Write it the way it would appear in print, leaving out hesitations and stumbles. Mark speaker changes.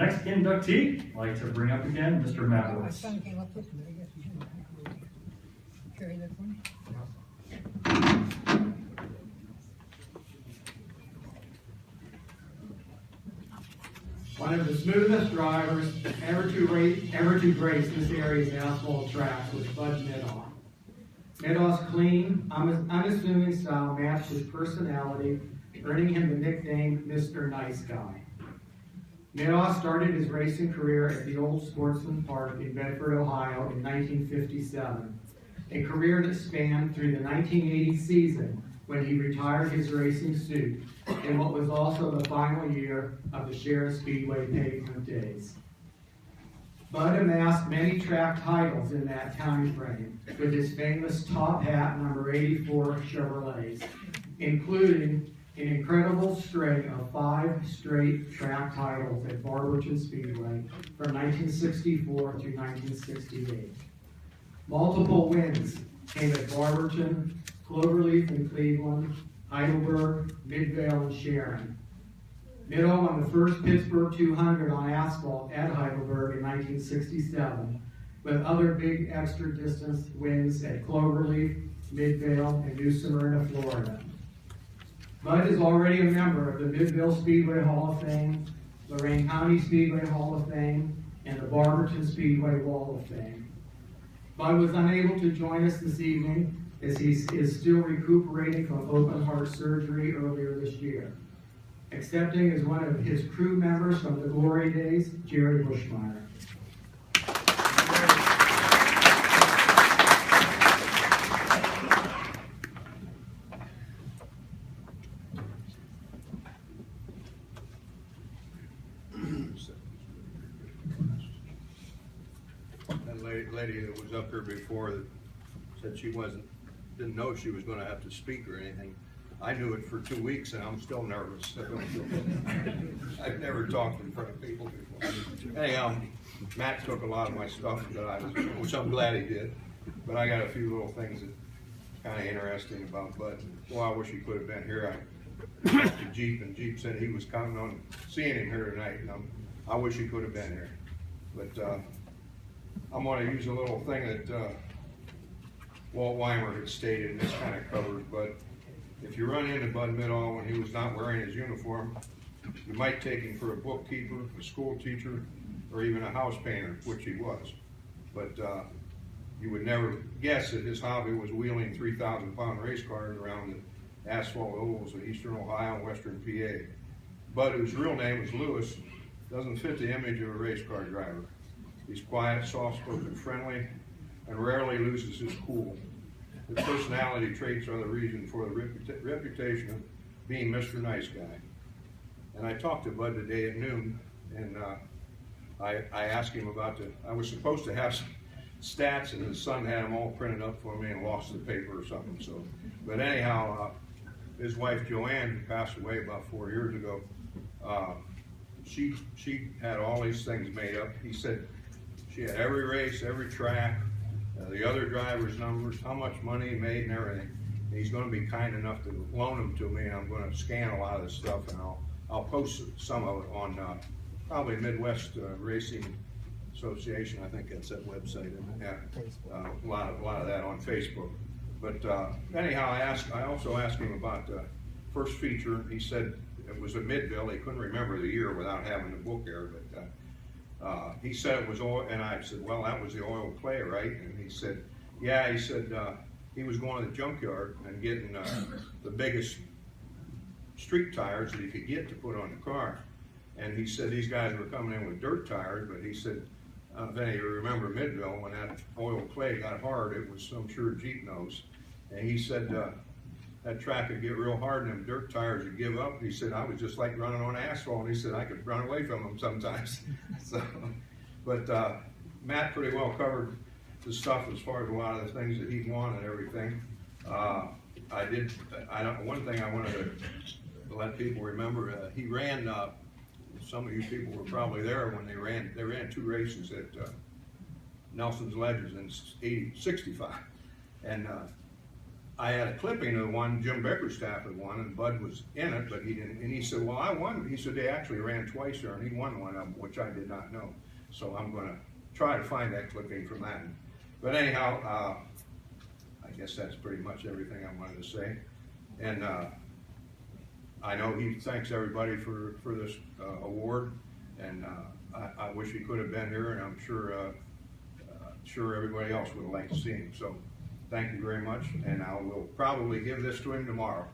Speaker 1: next inductee, I'd like to bring up again Mr. Matt
Speaker 2: My
Speaker 1: Lewis.
Speaker 2: son came up with me, I guess you should carry that for me.
Speaker 3: One of the smoothest drivers ever to grace this area's asphalt tracks was Bud Middaugh. Middaugh's clean, unassuming style matched his personality, earning him the nickname Mr. Nice Guy. Middaugh started his racing career at the Old Sportsman Park in Bedford, Ohio in 1957, a career that spanned through the 1980 season when he retired his racing suit in what was also the final year of the Sheriff Speedway pavement days. Bud amassed many track titles in that time frame with his famous top hat number 84 Chevrolets, including an incredible string of 5 straight track titles at Barberton Speedway from 1964 to 1968. Multiple wins came at Barberton, Cloverleaf in Cleveland, Heidelberg, Midvale, and Sharon. Middaugh won the first Pittsburgh 200 on asphalt at Heidelberg in 1967, with other big extra distance wins at Cloverleaf, Midvale, and New Smyrna, Florida. Bud is already a member of the Midvale Speedway Hall of Fame, Lorain County Speedway Hall of Fame, and the Barberton Speedway Wall of Fame. Bud was unable to join us this evening as he is still recuperating from open heart surgery earlier this year. Accepting as one of his crew members from the glory days, Jerry Bushmeyer.
Speaker 4: That lady that was up here before that said she didn't know she was going to have to speak or anything. I knew it for 2 weeks and I'm still nervous. I've never talked in front of people before. Anyhow, Matt took a lot of my stuff, which I'm glad he did. But I got a few little things that kind of interesting about Bud. Well, I wish he could have been here. I talked to Jeep, and Jeep said he was counting on seeing him here tonight. And I wish he could have been here. But I'm going to use a little thing that Walt Weimer had stated, and this kind of covered, but if you run into Bud Middaugh when he was not wearing his uniform, you might take him for a bookkeeper, a school teacher, or even a house painter, which he was. But you would never guess that his hobby was wheeling 3,000-pound race cars around the asphalt ovals of eastern Ohio and western PA. Bud, whose real name is Lewis, doesn't fit the image of a race car driver. He's quiet, soft-spoken, friendly, and rarely loses his cool. His personality traits are the reason for the reputation of being Mr. Nice Guy. And I talked to Bud today at noon, and I asked him about I was supposed to have some stats, and his son had them all printed up for me and lost the paper or something. So, but anyhow, his wife Joanne, who passed away about 4 years ago, she had all these things made up. He said she had every race, every track, the other drivers' numbers, how much money he made, and everything. And he's going to be kind enough to loan them to me, and I'm going to scan a lot of this stuff, and I'll post some of it on probably Midwest Racing Association. I think that's that website. A lot of that on Facebook. But anyhow, I also asked him about the first feature. He said it was at Midville. He couldn't remember the year without having the book there, but. He said it was oil, and I said, well, that was the oil clay, right? And he said, yeah, he said he was going to the junkyard and getting the biggest street tires that he could get to put on the car. And he said these guys were coming in with dirt tires, but he said, if any of you remember Midville, when that oil clay got hard, it was, I'm sure, Jeep knows. And he said that track would get real hard and them dirt tires would give up. He said, I was just like running on asphalt. And he said, I could run away from them sometimes. So, but Matt pretty well covered the stuff as far as a lot of the things that he won and everything. One thing I wanted to let people remember, he ran, some of you people were probably there when they ran 2 races at Nelson's Ledges in 65. And I had a clipping of one, Jim Bickerstaff had won, and Bud was in it, but he didn't, and he said, well, I won. He said they actually ran twice there, and he won one of them, which I did not know. So I'm gonna try to find that clipping from that. But anyhow, I guess that's pretty much everything I wanted to say. And I know he thanks everybody for this award, and I wish he could have been here, and I'm sure everybody else would have liked to see him. So thank you very much, and I will probably give this to him tomorrow.